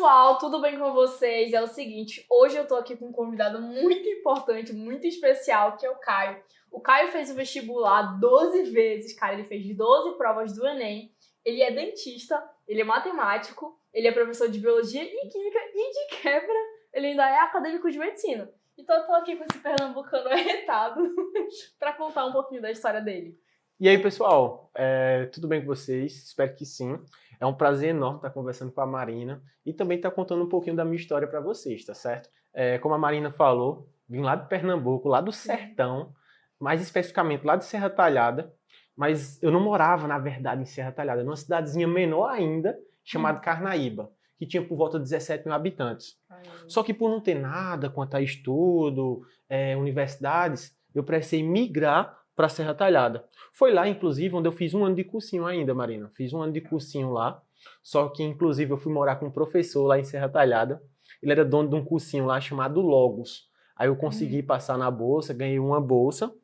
pessoal, tudo bem com vocês? É o seguinte, hoje eu tô aqui com um convidado muito importante, muito especial, que é o Caio. O Caio fez o vestibular 12 vezes, cara, ele fez 12 provas do Enem. Ele é dentista, ele é matemático, ele é professor de biologia e química e, de quebra, ele ainda é acadêmico de medicina. Então eu tô aqui com esse pernambucano arretado pra contar um pouquinho da história dele. E aí, pessoal, tudo bem com vocês? Espero que sim. É um prazer enorme estar conversando com a Marina e também estar contando um pouquinho da minha história para vocês, tá certo? Como a Marina falou, vim lá de Pernambuco, lá do sertão, mais especificamente lá de Serra Talhada, mas eu não morava, na verdade, em Serra Talhada, numa cidadezinha menor ainda, chamada Carnaíba, que tinha por volta de 17 mil habitantes. Só que por não ter nada quanto a estudo, universidades, eu precisei migrar para Serra Talhada. Foi lá, inclusive, onde eu fiz um ano de cursinho ainda, Marina. Fiz um ano de cursinho lá, só que, inclusive, eu fui morar com um professor lá em Serra Talhada. Ele era dono de um cursinho lá chamado Logos. Aí eu consegui passar na bolsa, ganhei uma bolsa,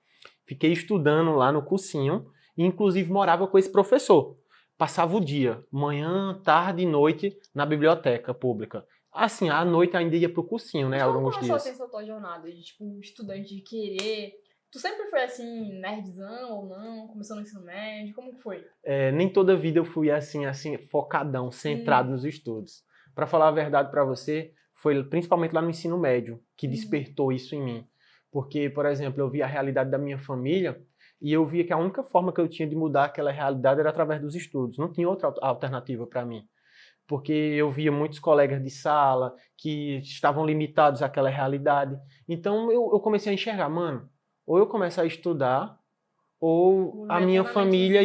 fiquei estudando lá no cursinho e, inclusive, morava com esse professor. Passava o dia, manhã, tarde e noite, na biblioteca pública. Assim, à noite ainda ia pro cursinho, né? Como Alguns começou dias. essa tua jornada de, tipo, estudante de querer... Tu sempre foi, assim, nerdzão ou não? Começou no ensino médio? Como que foi? Nem toda vida eu fui assim, focadão, centrado nos estudos. Para falar a verdade para você, foi principalmente lá no ensino médio que despertou isso em mim. Porque, por exemplo, eu via a realidade da minha família e eu via que a única forma que eu tinha de mudar aquela realidade era através dos estudos. Não tinha outra alternativa para mim. Porque eu via muitos colegas de sala que estavam limitados àquela realidade. Então eu comecei a enxergar, mano, ou eu começo a estudar, ou a minha família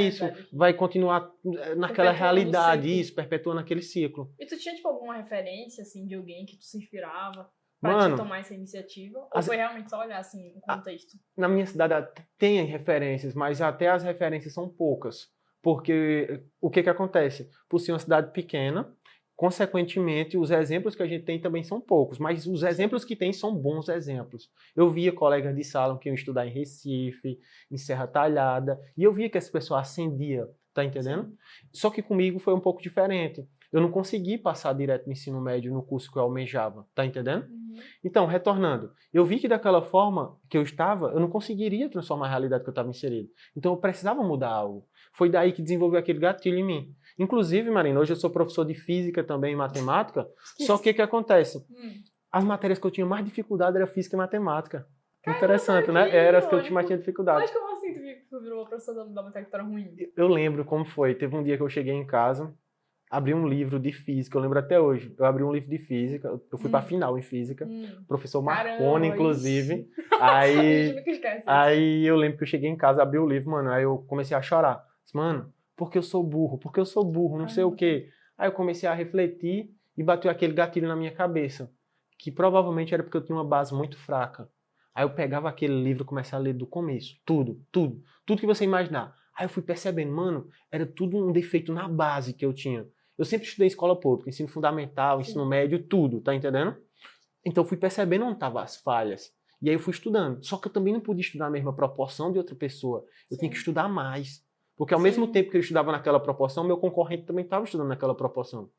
vai continuar naquela realidade, perpetuando aquele ciclo. E tu tinha, tipo, alguma referência, assim, de alguém que tu se inspirava pra te Mano, tomar essa iniciativa? Ou foi realmente só olhar, assim, o contexto? Na minha cidade tem referências, mas até as referências são poucas. Porque o que acontece? Por ser uma cidade pequena, consequentemente, os exemplos que a gente tem também são poucos, mas os exemplos que tem são bons exemplos. Eu via colegas de sala que iam estudar em Recife, em Serra Talhada, e eu via que esse pessoal ascendia, tá entendendo? Sim. Só que comigo foi um pouco diferente. Eu não consegui passar direto no ensino médio no curso que eu almejava, tá entendendo? Então, retornando, eu vi que daquela forma que eu estava, eu não conseguiria transformar a realidade que eu estava inserido. Então, eu precisava mudar algo. Foi daí que desenvolveu aquele gatilho em mim. Inclusive, Marina, hoje eu sou professor de física também e matemática, só que o que acontece? As matérias que eu tinha mais dificuldade era física e matemática. Interessante, né? Eram as que eu mais tinha dificuldade. Mas como assim tu virou professor da matéria que era ruim? Eu lembro como foi. Teve um dia que eu cheguei em casa, abri um livro de física, eu lembro até hoje. Eu abri um livro de física, eu fui pra final em física, professor Marconi, inclusive. Aí eu lembro que eu cheguei em casa, abri o livro, mano, aí eu comecei a chorar. Mano, porque eu sou burro, não sei o quê. Aí eu comecei a refletir e bateu aquele gatilho na minha cabeça, que provavelmente era porque eu tinha uma base muito fraca. Aí eu pegava aquele livro e começava a ler do começo, tudo que você imaginar. Aí eu fui percebendo, mano, era tudo um defeito na base que eu tinha. Eu sempre estudei em escola pública, ensino fundamental, ensino médio, tudo, tá entendendo? Então eu fui percebendo onde estavam as falhas. E aí eu fui estudando. Só que eu também não podia estudar na mesma proporção de outra pessoa. Eu tinha que estudar mais. Porque ao mesmo tempo que eu estudava naquela proporção, meu concorrente também estava estudando naquela proporção.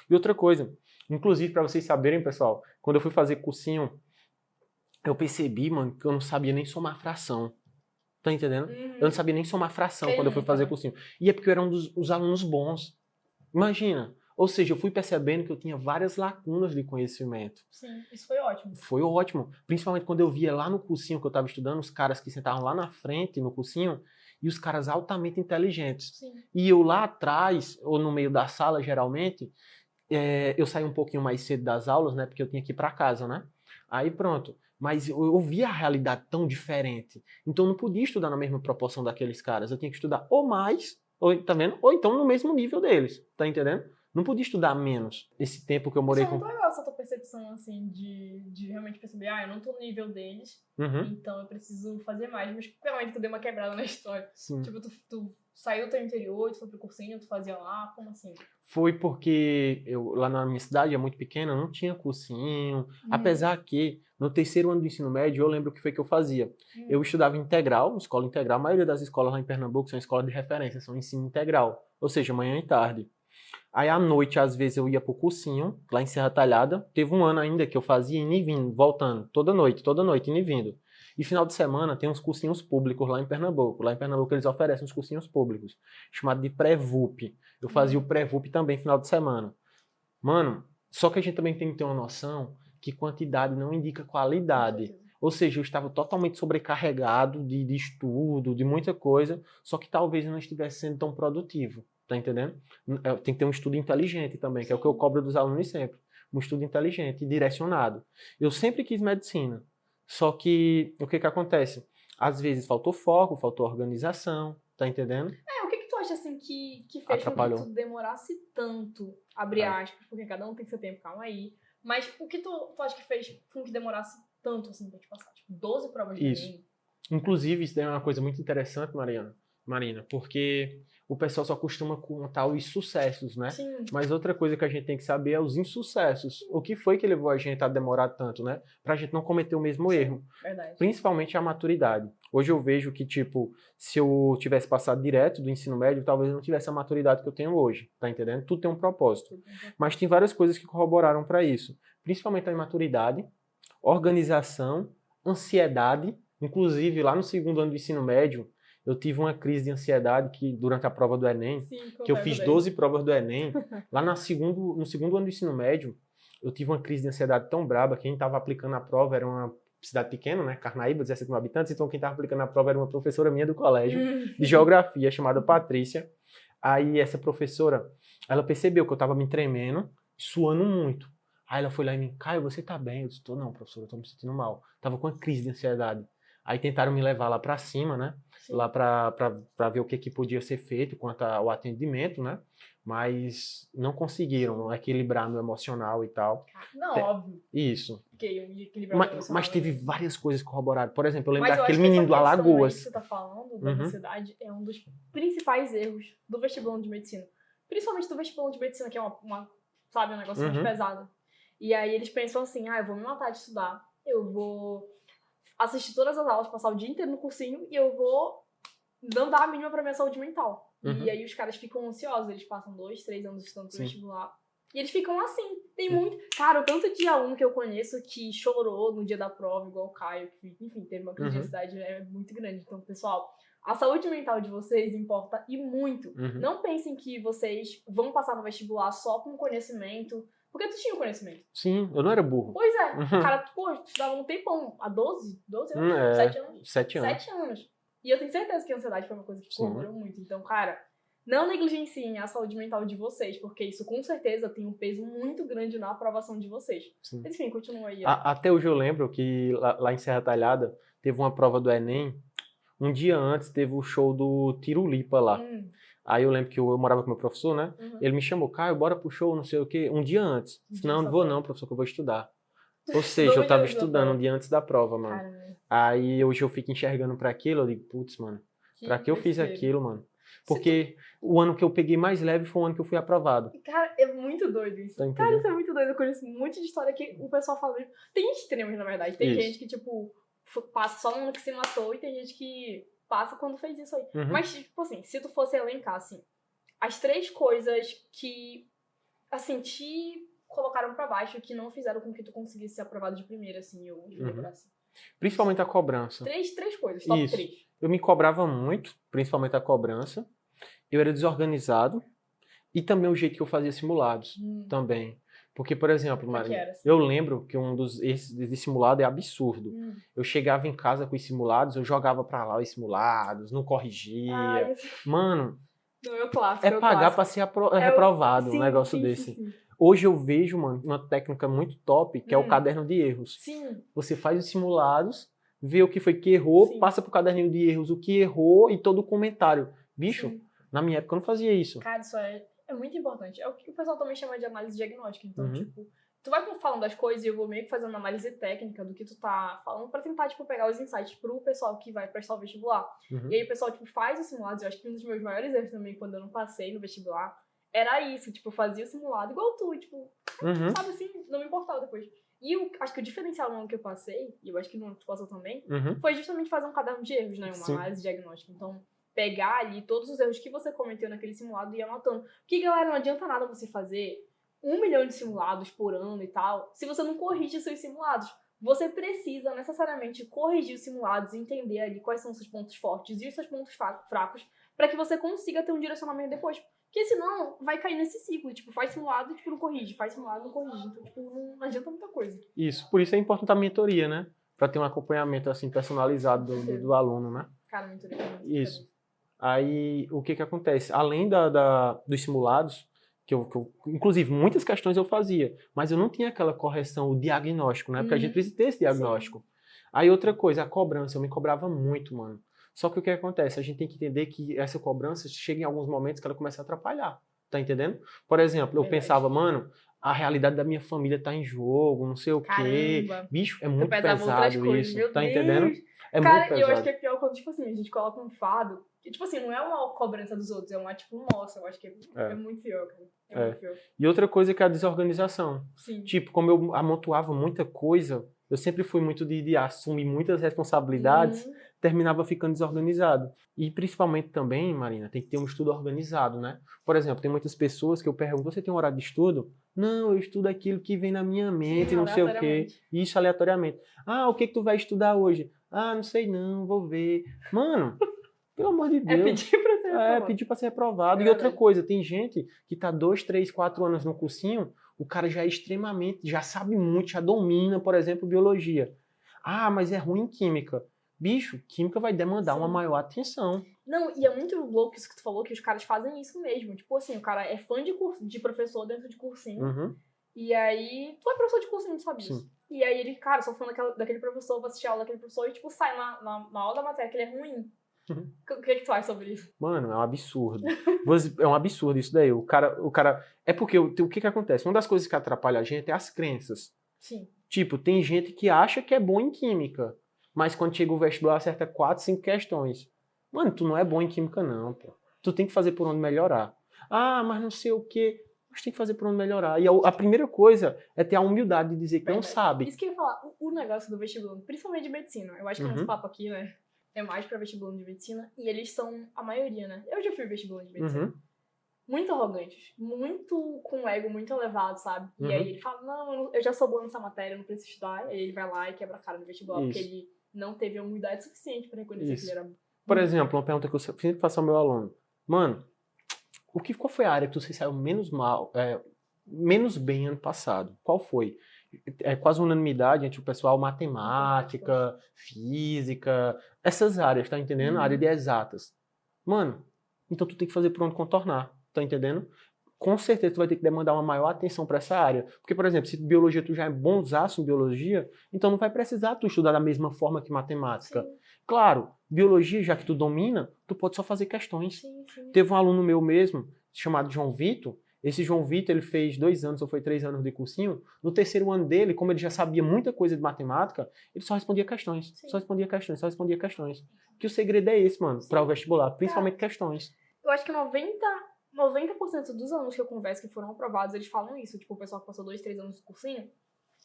E outra coisa, inclusive para vocês saberem, pessoal, quando eu fui fazer cursinho, eu percebi, mano, que eu não sabia nem somar fração. Tá entendendo? Eu não sabia nem somar fração quando eu fui fazer cursinho. E é porque eu era um dos alunos bons. Imagina. Ou seja, eu fui percebendo que eu tinha várias lacunas de conhecimento. Sim, isso foi ótimo. Foi ótimo. Principalmente quando eu via lá no cursinho que eu estava estudando, os caras que sentavam lá na frente no cursinho, e os caras altamente inteligentes. Sim. E eu lá atrás, ou no meio da sala, geralmente, eu saía um pouquinho mais cedo das aulas, né? Porque eu tinha que ir para casa, né? Aí pronto. Mas eu via a realidade tão diferente. Então eu não podia estudar na mesma proporção daqueles caras. Eu tinha que estudar ou mais, tá vendo? Ou então no mesmo nível deles. Tá entendendo? Não podia estudar menos. Esse tempo que eu morei com... Isso é muito legal, essa tua percepção, assim, de realmente perceber, eu não tô no nível deles, então eu preciso fazer mais. Mas realmente tu deu uma quebrada na história. Sim. Tipo, tu saiu do teu interior, tu foi pro cursinho, tu fazia lá, como assim? Foi porque lá na minha cidade, é muito pequena, não tinha cursinho. Apesar que, no terceiro ano do ensino médio, eu lembro o que foi que eu fazia. Eu estudava integral, escola integral. A maioria das escolas lá em Pernambuco são escolas de referência, são ensino integral. Ou seja, manhã e tarde. Aí à noite, às vezes, eu ia pro cursinho, lá em Serra Talhada. Teve um ano ainda que eu fazia indo e vindo, voltando, toda noite, indo e vindo. E final de semana tem uns cursinhos públicos lá em Pernambuco. Lá em Pernambuco eles oferecem uns cursinhos públicos, chamado de Pré-VUP. Eu fazia o Pré-VUP também final de semana. Mano, só que a gente também tem que ter uma noção que quantidade não indica qualidade. Ou seja, eu estava totalmente sobrecarregado de estudo, de muita coisa, só que talvez eu não estivesse sendo tão produtivo. Tá entendendo? Tem que ter um estudo inteligente também, que é o que eu cobro dos alunos sempre. Um estudo inteligente e direcionado. Eu sempre quis medicina, só que o que acontece? Às vezes faltou foco, faltou organização, tá entendendo? O que tu acha, assim, que fez Atrapalhou. com que tu demorasse tanto, abre aspas, porque cada um tem seu tempo, calma aí. Mas o que tu acha que fez com que demorasse tanto, assim, pra te passar? Tipo, 12 provas de Enem? Inclusive, isso daí é uma coisa muito interessante, Marina, porque o pessoal só costuma contar os sucessos, né? Sim. Mas outra coisa que a gente tem que saber é os insucessos. O que foi que levou a gente a demorar tanto, né? Pra gente não cometer o mesmo erro. Verdade. Principalmente a maturidade. Hoje eu vejo que, tipo, se eu tivesse passado direto do ensino médio, talvez eu não tivesse a maturidade que eu tenho hoje, tá entendendo? Tudo tem um propósito. Mas tem várias coisas que corroboraram para isso. Principalmente a imaturidade, organização, ansiedade. Inclusive, lá no segundo ano do ensino médio, eu tive uma crise de ansiedade que durante a prova do Enem, Sim, que eu fiz 12 provas do Enem, lá no segundo ano do ensino médio, eu tive uma crise de ansiedade tão braba, quem estava aplicando a prova era uma cidade pequena, né, Carnaíba, 17 mil habitantes, então quem estava aplicando a prova era uma professora minha do colégio, de geografia, chamada Patrícia. Aí essa professora, ela percebeu que eu estava me tremendo, suando muito. Aí ela foi lá em mim, Caio, você tá bem? Eu disse, não, professora, eu tô me sentindo mal. Tava com uma crise de ansiedade. Aí tentaram me levar lá pra cima, né? Sim. Lá pra ver o que podia ser feito quanto ao atendimento, né? Mas não conseguiram equilibrar no emocional e tal. Não, óbvio. Isso. Mas teve mesmo. várias coisas corroboradas. Por exemplo, eu lembro daquele menino do Alagoas. Que você tá falando, da ansiedade, é um dos principais erros do vestibulando de medicina. Principalmente do vestibulando de medicina, que é sabe, um negócio mais pesado. E aí eles pensam assim, eu vou me matar de estudar, eu vou assistir todas as aulas, passar o dia inteiro no cursinho e eu vou não dar a mínima pra minha saúde mental. E aí os caras ficam ansiosos, eles passam 2, 3 anos estudando pro vestibular. E eles ficam assim. Tem muito... Cara, o tanto de aluno que eu conheço que chorou no dia da prova, igual o Caio, que, enfim, teve uma crise de ansiedade muito grande. Então, pessoal, a saúde mental de vocês importa e muito. Não pensem que vocês vão passar no vestibular só com conhecimento. Porque tu tinha o conhecimento. Sim, eu não era burro. Pois é. O cara, tu estudava um tempão. Há 12 anos? 7 anos? 7 anos. 7 anos. E eu tenho certeza que a ansiedade foi uma coisa que corroborou muito. Então, cara, não negligenciem a saúde mental de vocês, porque isso com certeza tem um peso muito grande na aprovação de vocês. Sim. Mas, enfim, continua aí. Até hoje eu lembro que lá em Serra Talhada teve uma prova do Enem. Um dia antes teve o show do Tirulipa lá. Aí eu lembro que eu morava com meu professor, né? Ele me chamou, Caio, bora pro show, não sei o quê. Um dia antes. Não vou não, professor, que eu vou estudar. Ou seja, eu tava estudando um dia antes da prova, mano. Caramba. Aí hoje eu fico enxergando pra aquilo, eu digo, putz, mano, pra que eu fiz aquilo, mano? Porque o ano que eu peguei mais leve foi o ano que eu fui aprovado. Cara, é muito doido isso. Cara, isso é muito doido. Eu conheço um monte de história que o pessoal fala. Tem extremos, na verdade. Tem gente que, tipo, passa só no ano que se matou e tem gente que passa quando fez isso aí. Mas, tipo assim, se tu fosse elencar, assim, as 3 coisas que, assim, te colocaram pra baixo, que não fizeram com que tu conseguisse ser aprovado de primeira, assim, ou de assim. Principalmente a cobrança. 3 coisas, top 3. Eu me cobrava muito, principalmente a cobrança. Eu era desorganizado. E também o jeito que eu fazia simulados, também. Porque, por exemplo, Maria, eu lembro que esse simulado é absurdo. Eu chegava em casa com os simulados, eu jogava pra lá os simulados, não corrigia. Mano, não, é o clássico, é pagar pra ser reprovado, um negócio desse. Sim. Hoje eu vejo, mano, uma técnica muito top, que é o caderno de erros. Sim. Você faz os simulados, vê o que foi que errou, passa pro caderninho de erros o que errou e todo o comentário. Bicho, na minha época eu não fazia isso. Cara, isso é muito importante. É o que o pessoal também chama de análise diagnóstica. Então, tipo, tu vai falando das coisas e eu vou meio que fazendo análise técnica do que tu tá falando pra tentar, tipo, pegar os insights pro pessoal que vai prestar o vestibular. E aí o pessoal, tipo, faz os simulados. Eu acho que um dos meus maiores erros também, quando eu não passei no vestibular, era isso. Tipo, fazia o simulado igual tu, tipo, sabe assim, não me importava depois. E acho que o diferencial no ano que eu passei, e eu acho que no ano que tu passou também, foi justamente fazer um caderno de erros, né? Uma análise diagnóstica. Então, pegar ali todos os erros que você cometeu naquele simulado e ir anotando. Porque, galera, não adianta nada você fazer 1 milhão de simulados por ano e tal, se você não corrige seus simulados. Você precisa necessariamente corrigir os simulados e entender ali quais são os seus pontos fortes e os seus pontos fracos para que você consiga ter um direcionamento depois. Porque senão vai cair nesse ciclo, tipo, faz simulado e tipo, não corrige, faz simulado e não corrige. Então, tipo, não adianta muita coisa. Isso, por isso é importante a mentoria, né? Para ter um acompanhamento assim personalizado do aluno, né? Cara, mentoria. Isso. Aí, o que acontece? Além dos simulados, que eu, inclusive, muitas questões eu fazia, mas eu não tinha aquela correção, o diagnóstico, né? Porque a gente precisa ter esse diagnóstico. Sim. Aí, outra coisa, a cobrança, eu me cobrava muito, mano. Só que o que acontece? A gente tem que entender que essa cobrança chega em alguns momentos que ela começa a atrapalhar, tá entendendo? Por exemplo, eu pensava, mano, a realidade da minha família tá em jogo, não sei o quê. Bicho, é muito pesado coisas, isso, tá entendendo? É cara, muito pesado. E eu acho que é pior quando, tipo assim, a gente coloca um fardo, que, tipo assim, não é uma cobrança dos outros, é uma, tipo, nossa, eu acho que é muito pior, cara. Muito pior. E outra coisa que é a desorganização. Sim. Tipo, como eu amontoava muita coisa, eu sempre fui muito de assumir muitas responsabilidades, terminava ficando desorganizado. E principalmente também, Marina, tem que ter um estudo organizado, né? Por exemplo, tem muitas pessoas que eu pergunto, você tem um horário de estudo? Não, eu estudo aquilo que vem na minha mente, não sei o quê. Isso aleatoriamente. Ah, o que tu vai estudar hoje? Ah, não sei não, vou ver. Mano, pelo amor de Deus. É pedir pra ser reprovado. Pedir pra ser reprovado. E outra coisa, tem gente que tá 2, 3, 4 anos no cursinho, o cara já é extremamente, já sabe muito, já domina, por exemplo, biologia. Ah, mas é ruim em química. Bicho, química vai demandar uma maior atenção. Não, e é muito louco isso que tu falou, que os caras fazem isso mesmo. Tipo assim, o cara é fã de professor dentro de cursinho. E aí, tu é professor de cursinho, tu sabe disso. E aí ele, cara, sou fã daquele professor, vou assistir a aula daquele professor e tipo, sai na aula da matéria que ele é ruim. O que tu acha sobre isso? Mano, é um absurdo. É um absurdo isso daí. O cara... É porque o que acontece? Uma das coisas que atrapalha a gente é as crenças. Sim. Tipo, tem gente que acha que é bom em química, mas quando chega o vestibular acerta 4, 5 questões. Mano, tu não é bom em química não, pô. Tu tem que fazer por onde melhorar. Ah, mas não sei o quê. Mas tem que fazer por onde melhorar. E a primeira coisa é ter a humildade de dizer que não sabe. Isso que eu ia falar. O negócio do vestibular, principalmente de medicina. Eu acho que o nosso papo aqui, né? É mais pra vestibular de medicina. E eles são a maioria, né? Eu já fui vestibular de medicina. Muito arrogantes. Muito com o ego muito elevado, sabe? E aí ele fala, não, eu já sou bom nessa matéria, eu não preciso estudar. E aí ele vai lá e quebra a cara no vestibular. Porque ele não teve a humildade suficiente pra reconhecer que ele era... Por exemplo, uma pergunta que eu sempre faço ao meu aluno. Mano, qual foi a área que você saiu menos bem ano passado? Qual foi? É quase unanimidade entre o pessoal matemática, física, essas áreas, tá entendendo? A área de exatas. Mano, então tu tem que fazer por onde contornar, tá entendendo? Com certeza tu vai ter que demandar uma maior atenção para essa área. Porque, por exemplo, se biologia tu já é bonzaço em biologia, então não vai precisar tu estudar da mesma forma que matemática. Sim. Claro, biologia, já que tu domina, tu pode só fazer questões. Sim. Teve um aluno meu mesmo, chamado João Vitor. Esse João Vitor, ele fez 2 anos ou foi 3 anos de cursinho. No terceiro ano dele, como ele já sabia muita coisa de matemática, ele só respondia questões. Sim. Só respondia questões. Que o segredo é esse, mano, para o vestibular. Principalmente questões. Eu acho que 90% dos alunos que eu converso que foram aprovados, eles falam isso. Tipo, o pessoal que passou 2, 3 anos de cursinho,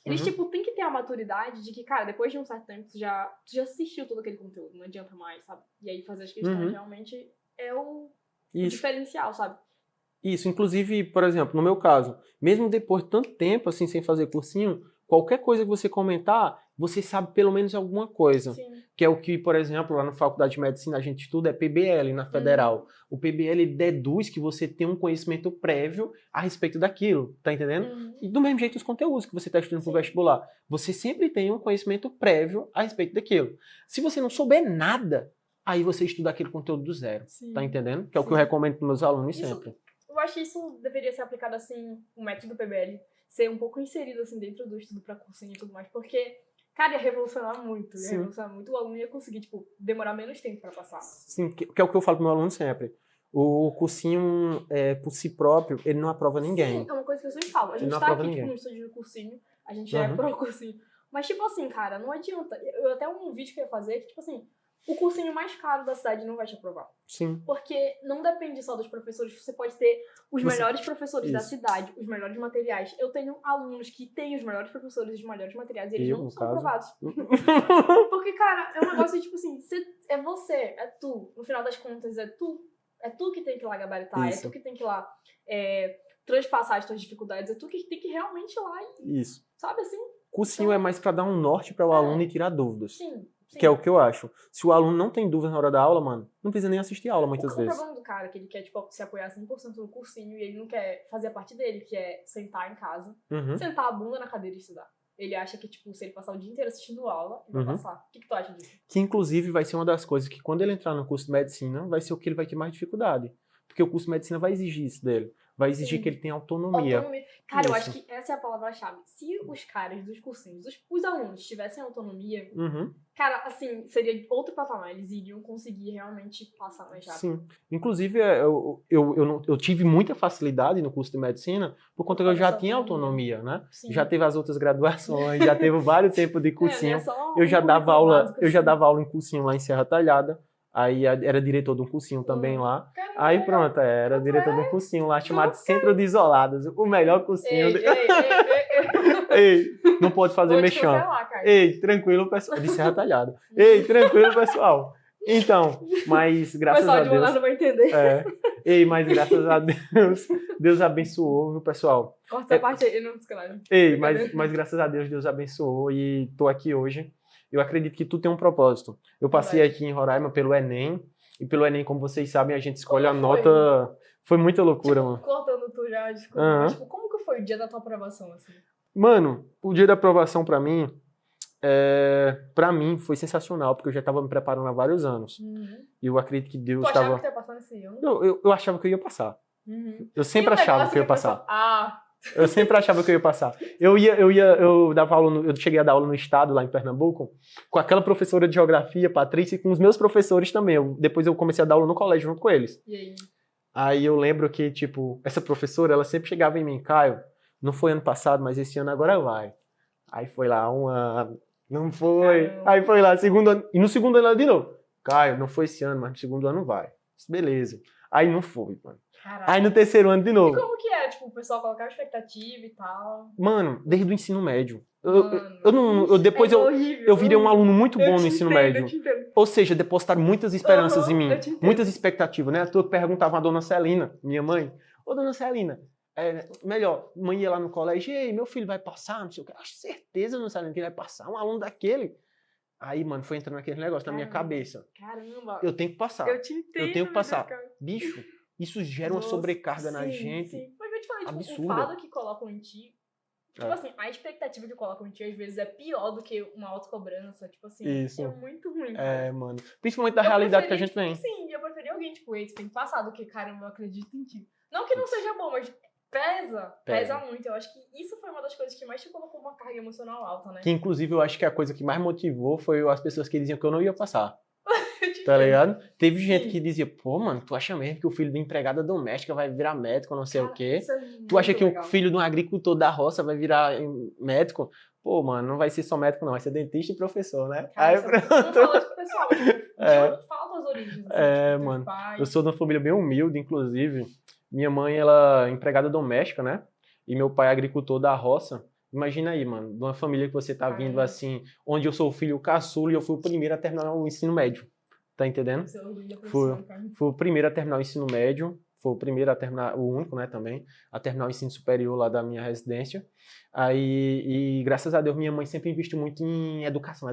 eles, tipo, tem que ter a maturidade de que, cara, depois de um certo tempo, tu já assistiu todo aquele conteúdo, não adianta mais, sabe? E aí fazer as questões realmente é o diferencial, sabe? Isso, inclusive, por exemplo, no meu caso, mesmo depois de tanto tempo, assim, sem fazer cursinho, qualquer coisa que você comentar, você sabe pelo menos alguma coisa. Sim. Que é o que, por exemplo, lá na Faculdade de Medicina a gente estuda é PBL na Federal. O PBL deduz que você tem um conhecimento prévio a respeito daquilo, tá entendendo? E do mesmo jeito os conteúdos que você está estudando pro vestibular. Você sempre tem um conhecimento prévio a respeito daquilo. Se você não souber nada, aí você estuda aquele conteúdo do zero, tá entendendo? Que é o que eu recomendo para meus alunos sempre. Eu acho que isso deveria ser aplicado assim, o método PBL, ser um pouco inserido assim dentro do estudo para cursinho e tudo mais, porque, cara, ia revolucionar muito, o aluno ia conseguir, tipo, demorar menos tempo para passar. Sim, que é o que eu falo pro meu aluno sempre. O cursinho, por si próprio, ele não aprova ninguém. Sim, é uma coisa que eu sempre falo. A gente tá aqui, tipo, no estúdio do cursinho, a gente é pro cursinho. Mas, tipo assim, cara, não adianta. Eu até um vídeo que eu ia fazer, que, tipo assim, O cursinho mais caro da cidade não vai te aprovar. Sim. Porque não depende só dos professores. Você pode ter os melhores professores da Isso. cidade, os melhores materiais. Eu tenho alunos que têm os melhores professores e os melhores materiais e eles não são aprovados. Porque, cara, é um negócio tipo assim, é você, é tu. No final das contas, é tu. É tu que tem que ir lá gabaritar, Isso. é tu que tem que ir lá transpassar as tuas dificuldades, é tu que tem que realmente ir lá e... Isso. Sabe assim? Cursinho é mais para dar um norte para o aluno e tirar dúvidas. Sim. Sim. Que é o que eu acho. Se o aluno não tem dúvida na hora da aula, mano, não precisa nem assistir a aula muitas vezes. O problema do cara é que ele quer, tipo, se apoiar 100% no cursinho e ele não quer fazer a parte dele, que é sentar em casa, sentar a bunda na cadeira e estudar. Ele acha que, tipo, se ele passar o dia inteiro assistindo aula, ele vai passar. O que tu acha disso? Que, inclusive, vai ser uma das coisas que, quando ele entrar no curso de medicina, vai ser o que ele vai ter mais dificuldade. Porque o curso de medicina vai exigir isso dele. Vai exigir que ele tenha autonomia. Cara, eu acho que essa é a palavra-chave. Se os caras dos cursinhos, os alunos tivessem autonomia, cara, assim, seria outro patamar. Eles iriam conseguir realmente passar mais rápido. Sim. Inclusive, eu tive muita facilidade no curso de medicina por conta que eu já tinha autonomia, né? Sim. Já teve as outras graduações, já teve vários tempos de cursinho. Eu já dava aula em cursinho lá em Serra Talhada. Aí era diretor de um cursinho também lá. Caramba, aí pronto, era diretor de um cursinho lá chamado Centro de Isolados. O melhor cursinho. Ei, não pode fazer mexão. Ei, tranquilo, pessoal. De Serra Talhada. Ei, tranquilo, pessoal. Então, mas graças a Deus. O pessoal de lá não vai entender. Ei, mas graças a Deus, Deus abençoou, viu, pessoal? Corta essa parte aí, não descalado. Ei, mas graças a Deus, Deus abençoou e tô aqui hoje. Eu acredito que tudo tem um propósito. Eu passei aqui em Roraima pelo Enem, e pelo Enem, como vocês sabem, a gente escolhe a nota... Foi muita loucura, mano. Cortando tu já, desculpa. Mas, tipo, como que foi o dia da tua aprovação, assim? Mano, o dia da aprovação pra mim foi sensacional, porque eu já tava me preparando há vários anos. E eu acredito que Deus tava... Tu achava que tu ia passar nesse ano? Eu achava que eu ia passar. Eu sempre achava que eu ia passar. Eu sempre achava que eu ia passar. Eu dava aula, eu cheguei a dar aula no estado, lá em Pernambuco, com aquela professora de geografia, Patrícia, e com os meus professores também. Depois eu comecei a dar aula no colégio junto com eles. E aí? Aí eu lembro que, tipo, essa professora, ela sempre chegava em mim, Caio, não foi ano passado, mas esse ano agora vai. Aí foi lá um ano, não foi. Caramba. Aí foi lá, segundo ano, e no segundo ano ela de novo, Caio, não foi esse ano, mas no segundo ano vai. Beleza. Aí não foi, mano. Caraca. Aí no terceiro ano de novo. E como que é? Tipo, o pessoal colocava expectativa e tal? Mano, desde o ensino médio. Depois eu virei um aluno muito bom no ensino médio. Ou seja, depositaram muitas esperanças em mim. Muitas expectativas, né? Tu perguntava a dona Celina, minha mãe. Ô, dona Celina, mãe ia lá no colégio, ei, meu filho vai passar, não sei o que. Acho certeza, dona Celina, que ele vai passar. Um aluno daquele. Aí, mano, foi entrando aquele negócio na minha cabeça. Caramba. Eu tenho que passar. Eu te entendo. Eu tenho que passar. Bicho, isso gera uma sobrecarga na gente. Sim. Mas eu te falei, tipo, absurda. O fardo que colocam em ti, tipo assim, a expectativa que colocam em ti, às vezes, é pior do que uma autocobrança. Tipo assim, isso. É muito ruim, cara. Mano. Principalmente da realidade que a gente tem. Sim, eu preferia alguém, tipo, tu tem que passar do que, caramba, eu acredito em ti. Não que não seja bom, mas pesa muito. Eu acho que isso foi uma das coisas que mais te colocou uma carga emocional alta, né? Que, inclusive, eu acho que a coisa que mais motivou foi as pessoas que diziam que eu não ia passar. Tá ligado? Teve gente que dizia, pô, mano, tu acha mesmo que o filho da empregada doméstica vai virar médico, não sei o quê? Tu acha que o filho de um agricultor da roça vai virar médico? Pô, mano, não vai ser só médico, não, vai ser dentista e professor, né? Cara, aí pronto. Não fala isso pro pessoal, mas falta as origens. Assim, mano. Eu sou de uma família bem humilde, inclusive. Minha mãe, ela é empregada doméstica, né? E meu pai é agricultor da roça. Imagina aí, mano, de uma família que você tá vindo assim, onde eu sou o filho caçula e eu fui o primeiro a terminar o ensino médio. Tá entendendo? Fui o primeiro a terminar o ensino médio, foi o primeiro a terminar, o único, né, também, a terminar o ensino superior lá da minha residência. Aí, e graças a Deus, minha mãe sempre investiu muito em educação.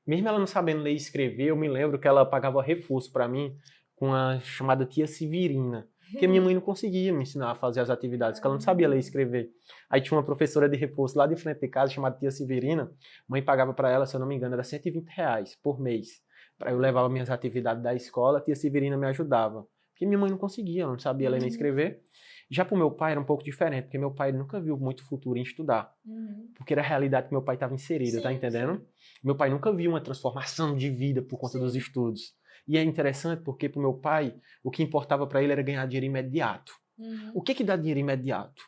Mesmo ela não sabendo ler e escrever, eu me lembro que ela pagava reforço pra mim com a chamada tia Severina. Porque minha mãe não conseguia me ensinar a fazer as atividades, porque ela não sabia ler e escrever. Aí tinha uma professora de reforço lá de frente de casa, chamada tia Severina. Mãe pagava pra ela, se eu não me engano, era R$120 por mês. Eu levava minhas atividades da escola, a tia Severina me ajudava. Porque minha mãe não conseguia, ela não sabia ler nem escrever. Já pro meu pai era um pouco diferente, porque meu pai nunca viu muito futuro em estudar. Porque era a realidade que meu pai estava inserido, tá entendendo? Sim. Meu pai nunca viu uma transformação de vida por conta dos estudos. E é interessante porque pro meu pai, o que importava para ele era ganhar dinheiro imediato. O que dá dinheiro imediato?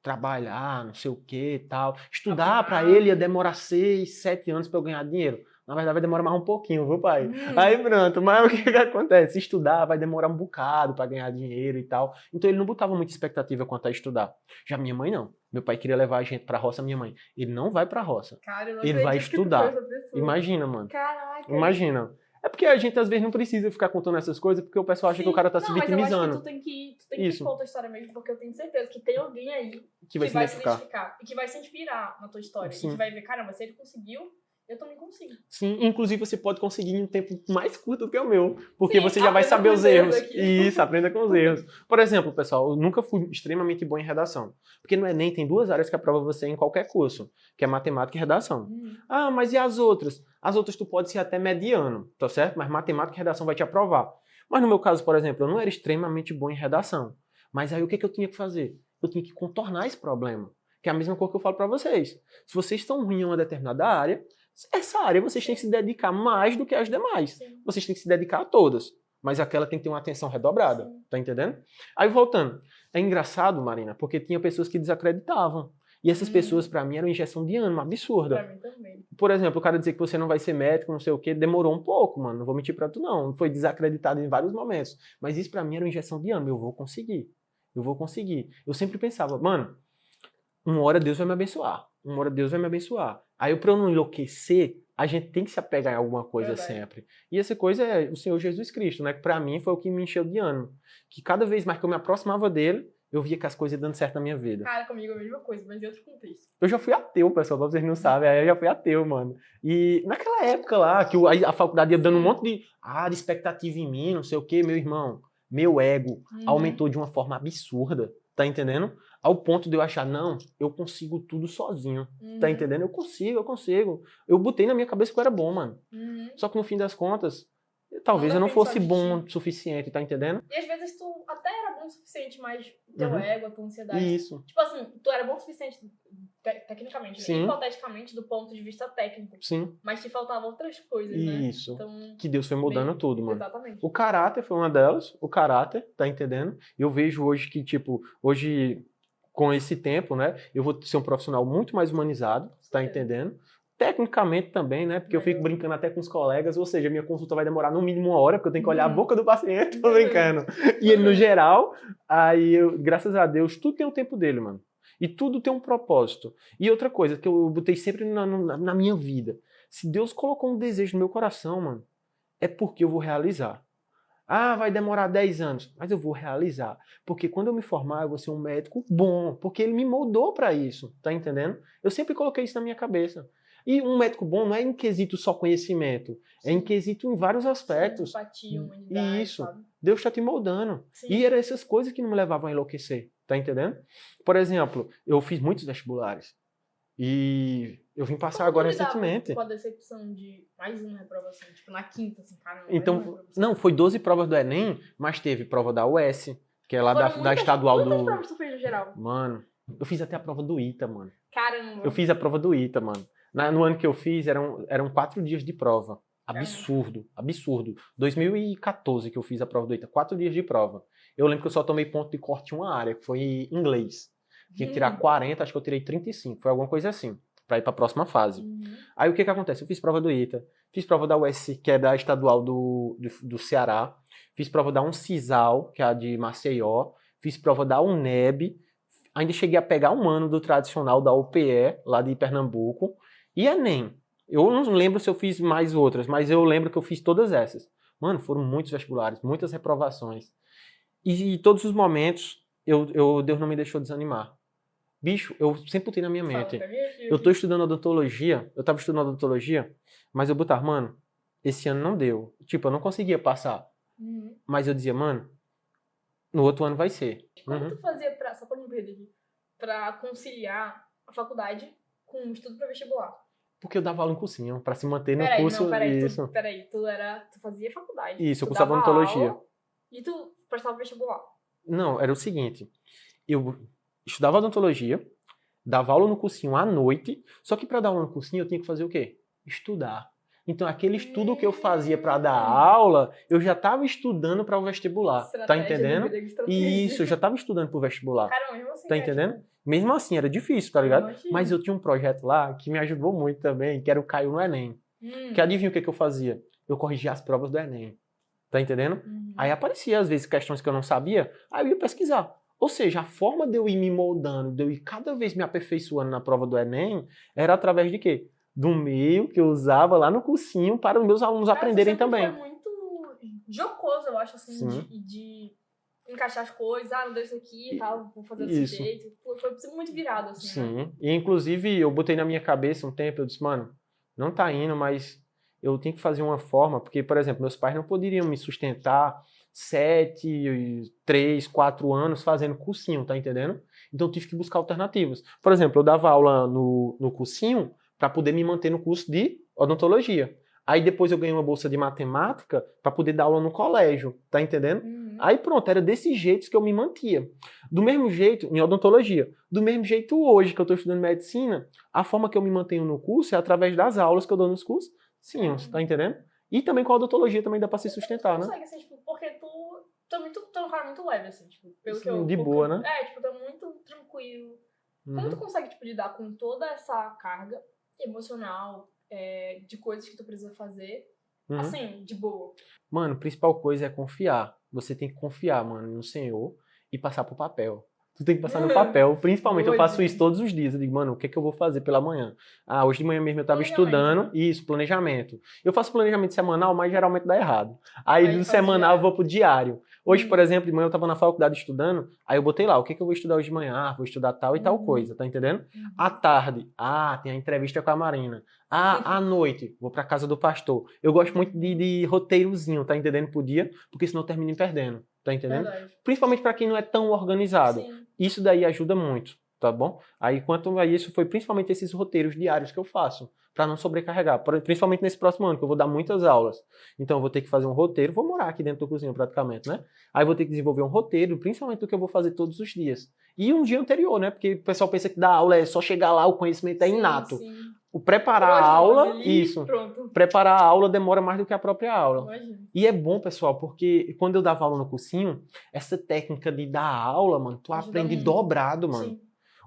Trabalhar, não sei o que e tal. Estudar para ele ia demorar 6, 7 anos para eu ganhar dinheiro. Na verdade, vai demorar mais um pouquinho, viu, pai? Aí pronto, mas o que acontece? Estudar vai demorar um bocado pra ganhar dinheiro e tal. Então ele não botava muita expectativa quanto a estudar. Já minha mãe não. Meu pai queria levar a gente pra roça, minha mãe. Ele não vai pra roça. Cara, eu não Ele vai acredito que tu foi estudar. essa pessoa. Imagina, mano. Caraca. Imagina. É porque a gente às vezes não precisa ficar contando essas coisas porque o pessoal acha que o cara tá se vitimizando. Mas eu acho que tu tem que Isso. contar a história mesmo, porque eu tenho certeza que tem alguém aí Que vai se identificar. e que vai se inspirar na tua história. Sim. E que vai ver, caramba, se ele conseguiu, eu também consigo. Sim, inclusive você pode conseguir em um tempo mais curto do que o meu, porque Sim, você já vai aprenda saber com os os erros erros. aqui. Isso, aprenda com os erros. Por exemplo, pessoal, eu nunca fui extremamente bom em redação, porque no Enem tem 2 áreas que aprova você em qualquer curso, que é matemática e redação. Ah, mas e as outras? As outras tu pode ser até mediano, tá certo? Mas matemática e redação vai te aprovar. Mas no meu caso, por exemplo, eu não era extremamente bom em redação. Mas aí o que eu tinha que fazer? Eu tinha que contornar esse problema, que é a mesma coisa que eu falo pra vocês. Se vocês estão ruins em uma determinada área, essa área vocês têm que se dedicar mais do que as demais. Sim. Vocês têm que se dedicar a todas. Mas aquela tem que ter uma atenção redobrada. Sim. Tá entendendo? Aí voltando. É engraçado, Marina, porque tinha pessoas que desacreditavam. E essas pessoas, pra mim, eram injeção de ânimo absurda. Pra mim também. Por exemplo, o cara dizer que você não vai ser médico, não sei o quê, demorou um pouco, mano. Não vou mentir pra tu, não. Foi desacreditado em vários momentos. Mas isso pra mim era uma injeção de ânimo. Eu vou conseguir. Eu vou conseguir. Eu sempre pensava, mano, uma hora Deus vai me abençoar. Uma hora Deus vai me abençoar. Aí, pra eu não enlouquecer, a gente tem que se apegar em alguma coisa sempre. E essa coisa é o Senhor Jesus Cristo, né? Que pra mim foi o que me encheu de ânimo. Que cada vez mais que eu me aproximava dele, eu via que as coisas dando certo na minha vida. Cara, comigo é a mesma coisa, mas em outro contexto. Eu já fui ateu, pessoal, pra vocês não sabem. Aí eu já fui ateu, mano. E naquela época lá, que a faculdade ia dando um monte de expectativa em mim, não sei o quê, meu irmão, meu ego aumentou de uma forma absurda, tá entendendo? Ao ponto de eu achar, não, eu consigo tudo sozinho, tá entendendo? Eu consigo. Eu botei na minha cabeça que eu era bom, mano. Só que no fim das contas, talvez eu não fosse bom o suficiente, tá entendendo? E às vezes tu até era bom o suficiente, mas teu ego, a tua ansiedade. Isso. Tipo assim, tu era bom o suficiente tecnicamente, Sim. Hipoteticamente, do ponto de vista técnico. Sim. Mas te faltavam outras coisas, né? Isso. Então, que Deus foi mudando tudo, mano. Exatamente. O caráter foi uma delas, o caráter, tá entendendo? Eu vejo hoje que, tipo, hoje, com esse tempo, né, eu vou ser um profissional muito mais humanizado, tá entendendo? Tecnicamente também, né, porque eu fico brincando até com os colegas, ou seja, minha consulta vai demorar no mínimo 1 hora, porque eu tenho que olhar a boca do paciente, tô brincando. E no geral, aí, graças a Deus, tudo tem o tempo dele, mano. E tudo tem um propósito. E outra coisa que eu botei sempre na minha vida, se Deus colocou um desejo no meu coração, mano, é porque eu vou realizar. Ah, vai demorar 10 anos, mas eu vou realizar. Porque quando eu me formar, eu vou ser um médico bom, porque ele me moldou pra isso, tá entendendo? Eu sempre coloquei isso na minha cabeça. E um médico bom não é em quesito só conhecimento, é em quesito em vários aspectos. Empatia, humanidade, Isso. sabe? Deus está te moldando. Sim. E eram essas coisas que não me levavam a enlouquecer, tá entendendo? Por exemplo, eu fiz muitos vestibulares. E eu vim passar agora recentemente. Com a decepção de mais uma reprovação, tipo na quinta, assim, cara. Então, não, foi 12 provas do Enem, mas teve prova da UES, que é lá da estadual do... Quantas provas tu fez no geral? Mano, eu fiz até a prova do ITA, mano. Caramba. Eu fiz a prova do ITA, mano. No ano que eu fiz, eram 4 dias de prova. Absurdo, absurdo. 2014 que eu fiz a prova do ITA, 4 dias de prova. Eu lembro que eu só tomei ponto de corte em uma área, que foi inglês. Tinha que tirar 40, acho que eu tirei 35, foi alguma coisa assim, pra ir pra próxima fase. Aí o que acontece? Eu fiz prova do ITA, fiz prova da UES, que é da estadual do Ceará, fiz prova da Uncisal, que é a de Maceió, fiz prova da UNEB, ainda cheguei a pegar um ano do tradicional da UPE, lá de Pernambuco, e Enem. Eu não lembro se eu fiz mais outras, mas eu lembro que eu fiz todas essas. Mano, foram muitos vestibulares, muitas reprovações. E em todos os momentos, Deus não me deixou desanimar. Bicho, eu sempre botei na minha mente. Eu tô estudando odontologia, eu tava estudando odontologia, mas eu botava, mano, esse ano não deu. Tipo, eu não conseguia passar. Mas eu dizia, mano, no outro ano vai ser. Como tu fazia, só pra não perder aqui, pra conciliar a faculdade com o estudo pra vestibular? Porque eu dava aula em cursinho, pra se manter no curso. Peraí, tu fazia faculdade. Isso, eu cursava odontologia. E tu prestava vestibular? Não, era o seguinte, eu estudava odontologia, dava aula no cursinho à noite, só que pra dar aula no cursinho eu tinha que fazer o quê? Estudar. Então aquele estudo que eu fazia pra dar aula, eu já tava estudando para o vestibular. Tá entendendo? Isso, eu já tava estudando pro vestibular. Caramba, mesmo assim. Tá entendendo? Mesmo assim, era difícil, tá ligado? Mas eu tinha um projeto lá que me ajudou muito também, que era o Caio no Enem. Que adivinha o que eu fazia? Eu corrigia as provas do Enem. Tá entendendo? Aí aparecia, às vezes, questões que eu não sabia, aí eu ia pesquisar. Ou seja, a forma de eu ir me moldando, de eu ir cada vez me aperfeiçoando na prova do Enem, era através de quê? Do meio que eu usava lá no cursinho para os meus alunos aprenderem também. Foi muito jocoso, eu acho, assim, de encaixar as coisas, não deu isso aqui e tal, vou fazer desse jeito. Foi muito virado, assim, Sim. né? E, inclusive, eu botei na minha cabeça um tempo, eu disse, mano, não tá indo, mas eu tenho que fazer uma forma, porque, por exemplo, meus pais não poderiam me sustentar 7, 3, 4 anos fazendo cursinho, tá entendendo? Então eu tive que buscar alternativas. Por exemplo, eu dava aula no cursinho para poder me manter no curso de odontologia. Aí depois eu ganhei uma bolsa de matemática para poder dar aula no colégio, tá entendendo? Aí pronto, era desse jeito que eu me mantia. Do mesmo jeito, em odontologia. Do mesmo jeito hoje que eu estou estudando medicina, a forma que eu me mantenho no curso é através das aulas que eu dou nos cursos. Sim, tá entendendo? E também com a odontologia também dá pra se sustentar, né? Consegue, assim, tipo, porque tu é um cara muito leve, assim, tipo, pelo Sim, que eu... de boa, né? Tipo, tu é muito tranquilo. Como tu consegue, tipo, lidar com toda essa carga emocional, de coisas que tu precisa fazer, assim, de boa? Mano, a principal coisa é confiar. Você tem que confiar, mano, no Senhor e passar pro papel. Tu tem que passar no papel, principalmente. Eu faço isso todos os dias. Eu digo, mano, o que é que eu vou fazer pela manhã? Hoje de manhã mesmo eu tava estudando. Isso, planejamento. Eu faço planejamento semanal, mas geralmente dá errado. Aí do semanal eu vou pro diário. Hoje, por exemplo, de manhã eu tava na faculdade estudando, aí eu botei lá, o que é que eu vou estudar hoje de manhã? Vou estudar tal e tal coisa, tá entendendo? À tarde, tem a entrevista com a Marina. À noite, vou pra casa do pastor. Eu gosto muito de roteirozinho, tá entendendo? Por dia, porque senão eu termino perdendo, tá entendendo? Verdade. Principalmente pra quem não é tão organizado. Sim. Isso daí ajuda muito, tá bom? Aí, quanto a isso, foi principalmente esses roteiros diários que eu faço, para não sobrecarregar. Principalmente nesse próximo ano, que eu vou dar muitas aulas. Então, eu vou ter que fazer um roteiro, vou morar aqui dentro do cozinho praticamente, né? Aí, eu vou ter que desenvolver um roteiro, principalmente do que eu vou fazer todos os dias. E um dia anterior, né? Porque o pessoal pensa que dar aula é só chegar lá, o conhecimento é inato. Sim. O preparar a aula, Pronto. preparar a aula demora mais do que a própria aula. Imagina. E é bom, pessoal, porque quando eu dava aula no cursinho, essa técnica de dar aula, mano, tu Ajuda aprende muito. dobrado, mano. Sim.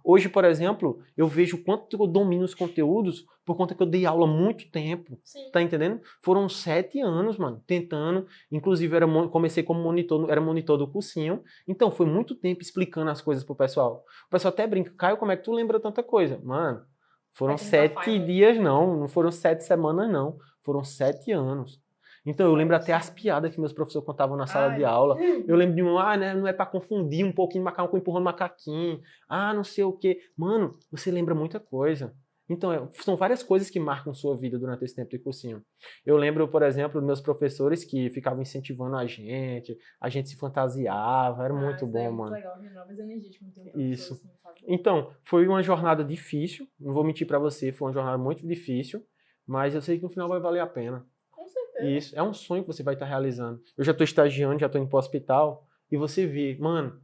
Hoje, por exemplo, eu vejo o quanto eu domino os conteúdos por conta que eu dei aula há muito tempo. Sim. Tá entendendo? Foram 7 anos, mano, tentando. Inclusive, comecei como monitor, era monitor do cursinho. Então, foi muito tempo explicando as coisas pro pessoal. O pessoal até brinca, Caio, como é que tu lembra tanta coisa? Mano, foram 7 dias, não foram 7 semanas, não. Foram 7 anos. Então, eu lembro até as piadas que meus professores contavam na sala de aula. Eu lembro de né, não é pra confundir um pouquinho macaco com empurrando macaquinho. Não sei o quê. Mano, você lembra muita coisa. Então, são várias coisas que marcam sua vida durante esse tempo de cursinho. Eu lembro, por exemplo, dos meus professores que ficavam incentivando a gente se fantasiava, era muito bom, muito mano. Legal, novas energias com o Isso. Assim, sabe? Então, foi uma jornada difícil, não vou mentir pra você, foi uma jornada muito difícil, mas eu sei que no final vai valer a pena. Com certeza. Isso, é um sonho que você vai estar realizando. Eu já tô estagiando, já tô indo pro hospital, e você vê, mano,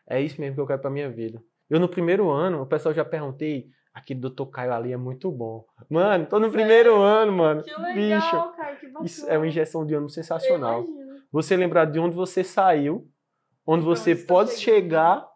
é isso mesmo que eu quero pra minha vida. Eu no primeiro ano, o pessoal já perguntei, aquele Dr. Caio ali é muito bom. Mano, tô no primeiro ano, mano. Que legal, Bicho, cara, que bacana. isso é uma injeção de ânimo sensacional. Eu imagino. Você lembrar de onde você saiu, onde você pode chegar,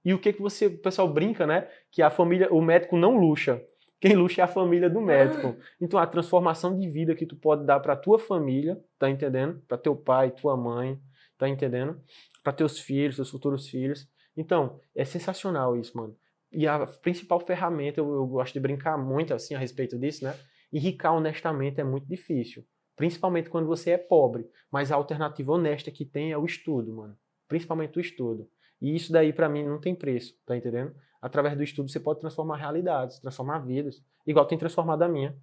e o que você, o pessoal brinca, né? Que a família, o médico não luxa. Quem luxa é a família do médico. Então, a transformação de vida que tu pode dar pra tua família, tá entendendo? Pra teu pai, tua mãe, tá entendendo? Pra teus filhos, teus futuros filhos. Então, é sensacional isso, mano. E a principal ferramenta, eu gosto de brincar muito assim a respeito disso, né? Enricar honestamente é muito difícil. Principalmente quando você é pobre. Mas a alternativa honesta que tem é o estudo, mano. Principalmente o estudo. E isso daí, pra mim, não tem preço, tá entendendo? Através do estudo, você pode transformar realidades, transformar vidas. Igual tem transformado a minha.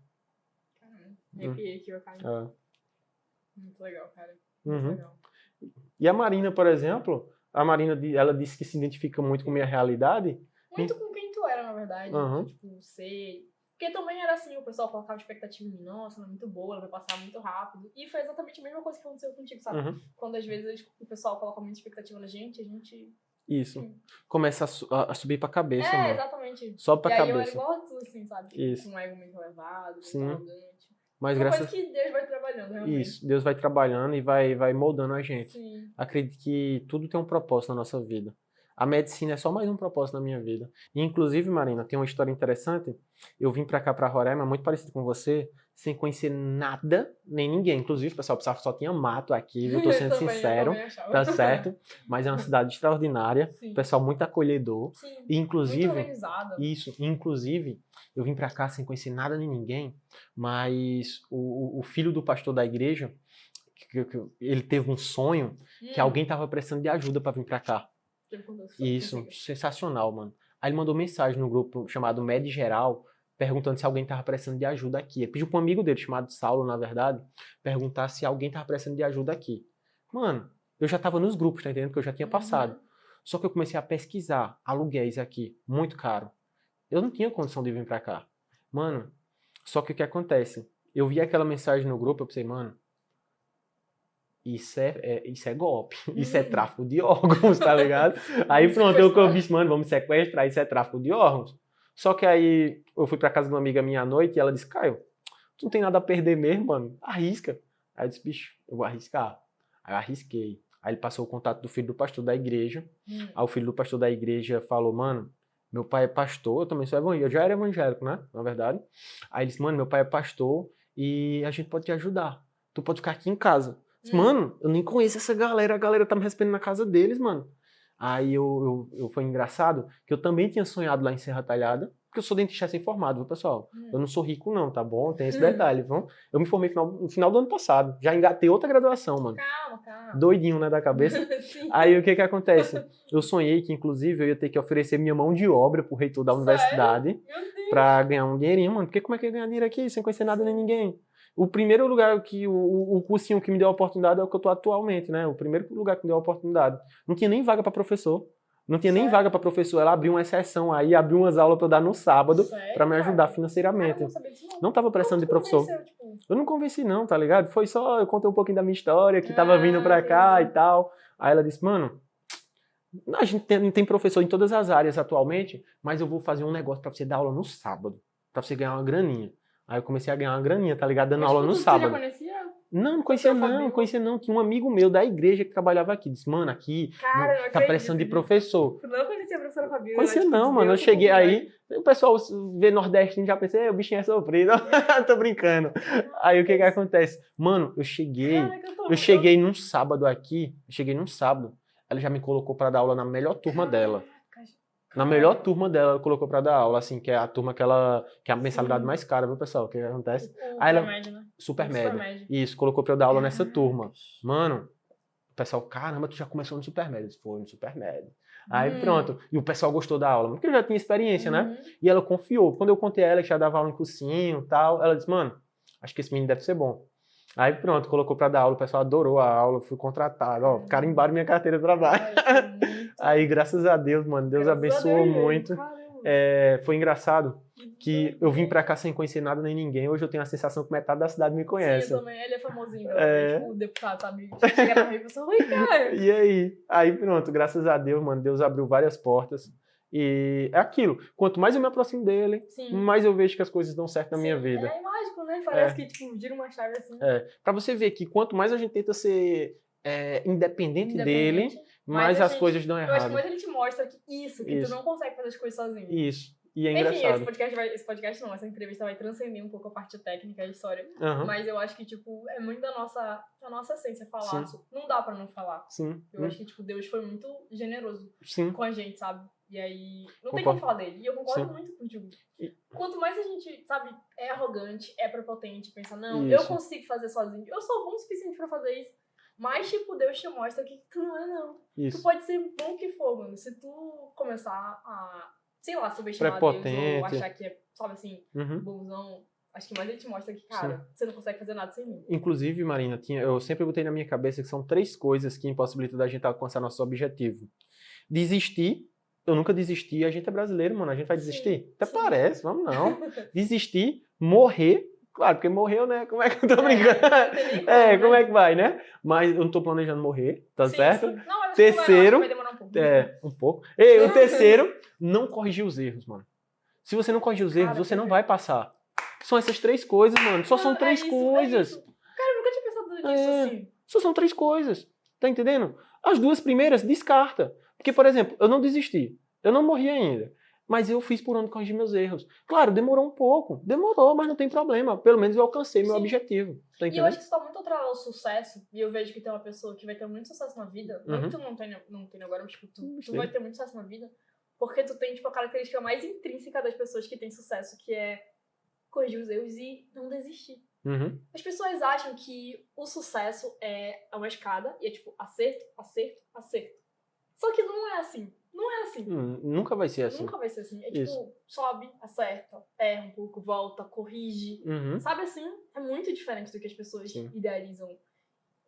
Arrepiei aqui, cara. Muito legal, cara. Muito legal. E a Marina, por exemplo, ela disse que se identifica muito com a minha realidade. Muito com quem tu era, na verdade. Tipo, sei. Porque também era assim, o pessoal colocava expectativa em mim, nossa, ela é muito boa, ela vai passar muito rápido. E foi exatamente a mesma coisa que aconteceu contigo, sabe? Quando às vezes o pessoal coloca muita expectativa na gente, a gente... Isso. Começa a subir pra cabeça, mano. Exatamente. Sobe pra cabeça. E aí eu era igual a tu, assim, sabe? Isso. Com um ego muito elevado, Sim. muito arrogante. Mas coisa que Deus vai trabalhando, realmente. Isso. Deus vai trabalhando e vai moldando a gente. Sim. Acredito que tudo tem um propósito na nossa vida. A medicina é só mais um propósito na minha vida. E, inclusive, Marina, tem uma história interessante. Eu vim pra cá, pra Roraima, muito parecido com você. sem conhecer nada, nem ninguém. Inclusive, o pessoal pensava que só tinha mato aqui, eu tô sendo sincero, tá certo? Mas é uma cidade extraordinária, Sim. pessoal muito acolhedor. Sim. E, inclusive, muito organizada. Inclusive, eu vim pra cá sem conhecer nada nem ninguém, mas o filho do pastor da igreja, ele teve um sonho que alguém tava precisando de ajuda pra vir pra cá. Isso, sensacional, mano. Aí ele mandou mensagem no grupo chamado Med Geral, perguntando se alguém tava precisando de ajuda aqui. Ele pediu pra um amigo dele, chamado Saulo, na verdade, perguntar se alguém tava precisando de ajuda aqui. Mano, eu já tava nos grupos, tá entendendo? Que eu já tinha passado. Só que eu comecei a pesquisar aluguéis aqui, muito caro. Eu não tinha condição de vir pra cá. Mano, só que o que acontece? Eu vi aquela mensagem no grupo, eu pensei, mano, isso é golpe, isso é tráfico de órgãos, tá ligado? Aí pronto, eu vi, mano, vamos sequestrar, isso é tráfico de órgãos. Só que aí eu fui pra casa de uma amiga minha à noite e ela disse, Caio, tu não tem nada a perder mesmo, mano, arrisca. Aí eu disse, bicho, eu vou arriscar. Aí eu arrisquei. Aí ele passou o contato do filho do pastor da igreja. Aí o filho do pastor da igreja falou, mano, meu pai é pastor, eu também sou evangélico, eu já era evangélico, né, na verdade. Aí ele disse, mano, meu pai é pastor e a gente pode te ajudar. Tu pode ficar aqui em casa. Mano, eu nem conheço essa galera, a galera tá me recebendo na casa deles, mano. Aí foi engraçado que eu também tinha sonhado lá em Serra Talhada, porque eu sou dentista recém-formado, viu, pessoal? Eu não sou rico não, tá bom? Tem esse detalhe, viu? Eu me formei no final do ano passado, já engatei outra graduação, mano. Calma. Doidinho, né, da cabeça? Aí o que acontece? Eu sonhei que, inclusive, eu ia ter que oferecer minha mão de obra pro reitor da universidade pra ganhar um dinheirinho, mano. Porque como é que eu ia ganhar dinheiro aqui sem conhecer nada nem ninguém? O primeiro lugar que o cursinho que me deu a oportunidade é o que eu tô atualmente, né? O primeiro lugar que me deu a oportunidade. Não tinha nem vaga pra professor. Não tinha nem vaga pra professor. Ela abriu uma exceção aí, abriu umas aulas pra eu dar no sábado pra me ajudar financeiramente. Não tava prestando de professor. Eu não convenci não, tá ligado? Foi só, eu contei um pouquinho da minha história, que tava vindo pra cá e tal. Aí ela disse, mano, a gente tem professor em todas as áreas atualmente, mas eu vou fazer um negócio pra você dar aula no sábado. Pra você ganhar uma graninha. Aí eu comecei a ganhar uma graninha, tá ligado? Dando aula no sábado. Você já conhecia? Não conhecia não. Tinha um amigo meu da igreja que trabalhava aqui. Disse, mano, aqui tá precisando de professor. Tu não conhecia a professora Fabiola? Conhecia não, mano. Eu cheguei aí, o pessoal vê nordestino já pensei, o bichinho é sofrido. Tô brincando. Aí o que acontece? Mano, eu cheguei num sábado aqui, ela já me colocou pra dar aula na melhor turma dela. Na melhor turma dela, ela colocou pra dar aula, assim, que é a turma que é a mensalidade mais cara, viu, pessoal? O que acontece? Aí ela, super média. Isso, colocou pra eu dar aula nessa turma. Mano, o pessoal, caramba, tu já começou no super médio. Foi no super médio. Aí pronto. E o pessoal gostou da aula, porque eu já tinha experiência, né? E ela confiou. Quando eu contei a ela que já dava aula em cursinho e tal, ela disse, mano, acho que esse menino deve ser bom. Aí pronto, colocou pra dar aula, o pessoal adorou a aula, fui contratado, ó, carimbaram minha carteira de trabalho. Aí, graças a Deus, mano, Deus abençoou muito. Foi engraçado que eu vim pra cá sem conhecer nada nem ninguém, hoje eu tenho a sensação que metade da cidade me conhece. Sim, eu também, ele é famosinho, tipo o deputado, sabe? Chega na rua e pensa, oi, cara. E aí? Aí pronto, graças a Deus, mano, Deus abriu várias portas. E é aquilo, quanto mais eu me aproximo dele, mais eu vejo que as coisas dão certo na minha vida. É mágico, né? Parece que, tipo, gira uma chave assim. Pra você ver que quanto mais a gente tenta ser independente dele, mais as coisas dão errado. Eu acho que mais ele te mostra que tu não consegue fazer as coisas sozinho. Isso. E é enfim, engraçado. essa entrevista vai transcender um pouco a parte técnica e a história. Mas eu acho que, tipo, é muito da nossa essência falar. Não dá pra não falar. Sim. Eu acho que, tipo, Deus foi muito generoso com a gente, sabe? E aí, não tem como falar dele. E eu concordo muito contigo. Quanto mais a gente, sabe, é arrogante, é prepotente, pensa, não, eu consigo fazer sozinho. Eu sou bom o suficiente pra fazer isso. Mas, tipo, Deus te mostra que tu não é, não. Tu pode ser bom que for, mano. Se tu começar a, sei lá, subestimar Deus ou achar que é, sabe assim, bonzão, acho que mais ele te mostra que, cara, você não consegue fazer nada sem mim. Inclusive, Marina, eu sempre botei na minha cabeça que são 3 coisas que impossibilitam da gente alcançar nosso objetivo. Desistir. Eu nunca desisti. A gente é brasileiro, mano. A gente vai desistir? Até parece, vamos não. Desistir, morrer. Claro, porque morreu, né? Como é que eu tô brincando? Como é que vai, né? Mas eu não tô planejando morrer, tá certo? Sim. Não, terceiro, vai demorar um pouco. Um pouco. E o terceiro, não corrigir os erros, mano. Se você não corrigir os erros, você não vai passar. São essas 3 coisas, mano. Só são 3 coisas. Cara, eu nunca tinha pensado nisso assim. Só são 3 coisas. Tá entendendo? As 2 primeiras, descarta. Porque, por exemplo, eu não desisti. Eu não morri ainda. Mas eu fiz por onde corrigir meus erros. Claro, demorou um pouco. Demorou, mas não tem problema. Pelo menos eu alcancei meu Sim. objetivo. Tá E eu entendendo? acho que isso tá muito atrelado ao sucesso. E eu vejo que tem uma pessoa que vai ter muito sucesso na vida. Não que tu não tenha agora, mas tipo, tu vai ter muito sucesso na vida. Porque tu tem, tipo, a característica mais intrínseca das pessoas que têm sucesso, que é corrigir os erros e não desistir. As pessoas acham que o sucesso é uma escada e é tipo acerto, acerto, acerto. Só que não é assim. Não é assim. Nunca vai ser assim. Nunca vai ser assim. É tipo, Isso. sobe, acerta, erra um pouco, volta, corrige. Sabe assim? É muito diferente do que as pessoas idealizam.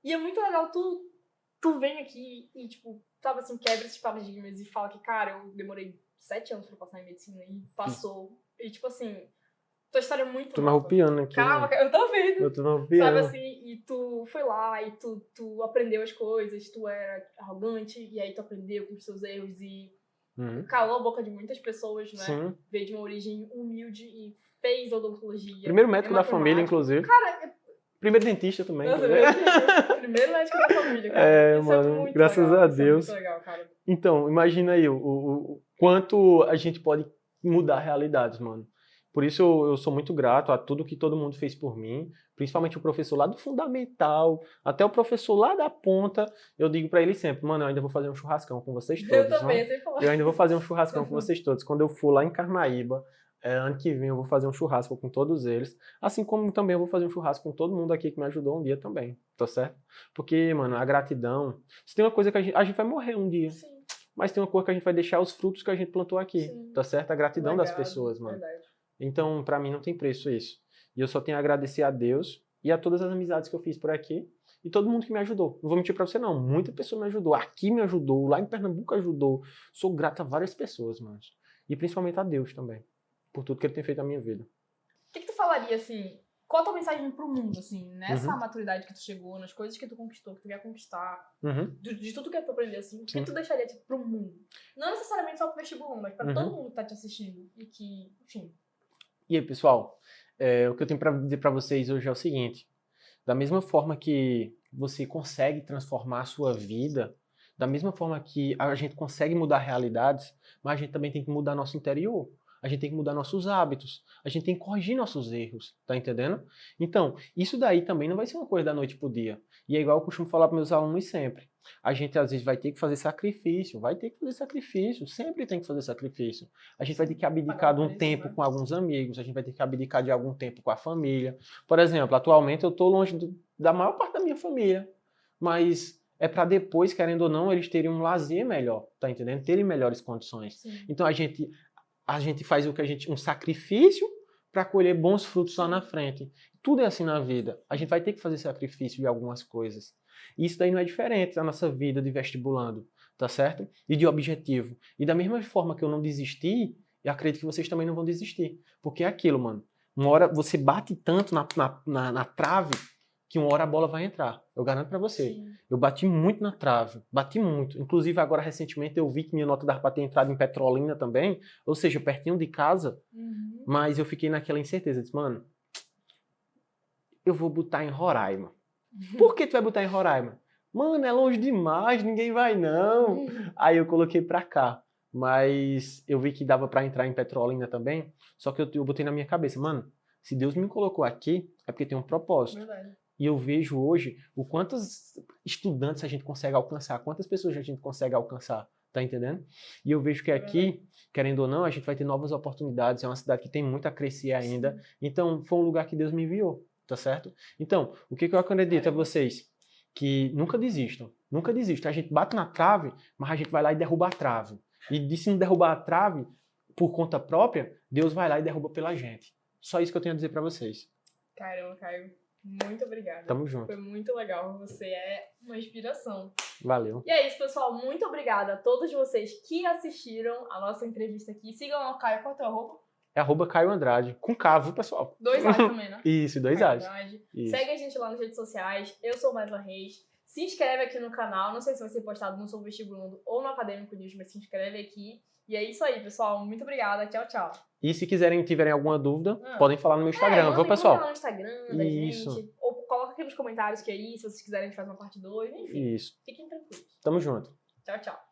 E é muito legal tu vem aqui e, tipo, sabe assim, quebra esses paradigmas e fala que, cara, eu demorei 7 anos pra passar em medicina e passou. E, tipo assim, tua história é muito Tô me arrupiando aqui. Calma, eu tô vendo. Eu tô me arrupiando. Sabe assim, e tu foi lá e tu aprendeu as coisas, tu era arrogante e aí tu aprendeu com os seus erros e calou a boca de muitas pessoas, né? Sim. Veio de uma origem humilde e fez odontologia. Primeiro médico da família, inclusive. Cara, primeiro dentista também. nossa, primeiro médico da família, cara. É, Isso mano, é muito graças legal. a Isso Deus. é muito legal, cara. Então, imagina aí o quanto a gente pode mudar realidades, mano. Por isso eu sou muito grato a tudo que todo mundo fez por mim, principalmente o professor lá do fundamental, até o professor lá da ponta. Eu digo pra ele sempre, mano, eu ainda vou fazer um churrascão com vocês todos. Eu também, você falou. Eu ainda vou fazer um churrascão com vocês todos. Quando eu for lá em Carnaíba, ano que vem eu vou fazer um churrasco com todos eles, assim como também eu vou fazer um churrasco com todo mundo aqui que me ajudou um dia também, tá certo? Porque, mano, a gratidão, se tem uma coisa que a gente vai morrer um dia. Sim. Mas tem uma coisa que a gente vai deixar os frutos que a gente plantou aqui, Sim. tá certo? A gratidão das pessoas, mano. Verdade. Então, pra mim não tem preço isso. E eu só tenho a agradecer a Deus e a todas as amizades que eu fiz por aqui e todo mundo que me ajudou. Não vou mentir pra você não, muita pessoa me ajudou, aqui me ajudou, lá em Pernambuco ajudou. Sou grato a várias pessoas, mano. E principalmente a Deus também, por tudo que ele tem feito na minha vida. O que tu falaria, assim, qual a tua mensagem pro mundo, assim, nessa maturidade que tu chegou, nas coisas que tu conquistou, que tu quer conquistar, de tudo que tu aprendeu, assim, o que tu deixaria, tipo, pro mundo? Não necessariamente só pro vestibular, mas pra todo mundo que tá te assistindo e que, enfim... E aí, pessoal, o que eu tenho para dizer para vocês hoje é o seguinte: da mesma forma que você consegue transformar a sua vida, da mesma forma que a gente consegue mudar realidades, mas a gente também tem que mudar nosso interior. A gente tem que mudar nossos hábitos, a gente tem que corrigir nossos erros, tá entendendo? Então, isso daí também não vai ser uma coisa da noite pro dia. E é igual eu costumo falar para meus alunos sempre. A gente às vezes vai ter que fazer sacrifício, sempre tem que fazer sacrifício. A gente vai ter que abdicar de um tempo com alguns amigos, a gente vai ter que abdicar de algum tempo com a família. Por exemplo, atualmente eu tô longe da maior parte da minha família, mas é para depois, querendo ou não, eles terem um lazer melhor, tá entendendo? Terem melhores condições. Sim. Então a gente faz um sacrifício para colher bons frutos lá na frente. Tudo é assim na vida. A gente vai ter que fazer sacrifício de algumas coisas. E isso daí não é diferente da nossa vida de vestibulando, tá certo? E de objetivo. E da mesma forma que eu não desisti, eu acredito que vocês também não vão desistir. Porque é aquilo, mano. Uma hora você bate tanto na trave que uma hora a bola vai entrar. Eu garanto pra você. Sim. Eu bati muito na trave. Bati muito. Inclusive, agora, recentemente, eu vi que minha nota dava pra ter entrado em Petrolina também. Ou seja, pertinho de casa. Mas eu fiquei naquela incerteza. Disse, mano, eu vou botar em Roraima. Por que tu vai botar em Roraima? Mano, é longe demais, ninguém vai não. Aí eu coloquei pra cá. Mas eu vi que dava pra entrar em Petrolina também. Só que eu botei na minha cabeça, mano, se Deus me colocou aqui, é porque tem um propósito. Verdade. E eu vejo hoje o quantos estudantes a gente consegue alcançar, quantas pessoas a gente consegue alcançar, tá entendendo? E eu vejo que aqui, querendo ou não, a gente vai ter novas oportunidades, é uma cidade que tem muito a crescer ainda. Sim. Então, foi um lugar que Deus me enviou, tá certo? Então, o que eu acredito a vocês? Que nunca desistam, nunca desistam. A gente bate na trave, mas a gente vai lá e derruba a trave. E se não derrubar a trave por conta própria, Deus vai lá e derruba pela gente. Só isso que eu tenho a dizer pra vocês. Caramba, Caio. Muito obrigada. Tamo junto. Foi muito legal. Você é uma inspiração. Valeu. E é isso, pessoal. Muito obrigada a todos vocês que assistiram a nossa entrevista aqui. Sigam o Caio. Qual é a tua roupa? É @Caio Andrade. Com K, viu, pessoal? 2 A's também, né? Isso, 2 A's. Segue a gente lá nas redes sociais. Eu sou Maisla Reis. Se inscreve aqui no canal. Não sei se vai ser postado no Sou Vestibulando ou no Acadêmico News, mas se inscreve aqui. E é isso aí, pessoal. Muito obrigada. Tchau, tchau. E se tiverem alguma dúvida, podem falar no meu Instagram, viu, pessoal? Manda lá no Instagram da gente. Ou coloca aqui nos comentários que é isso. Se vocês quiserem, a gente faz uma parte 2. Enfim, isso. Fiquem tranquilos. Tamo junto. Tchau, tchau.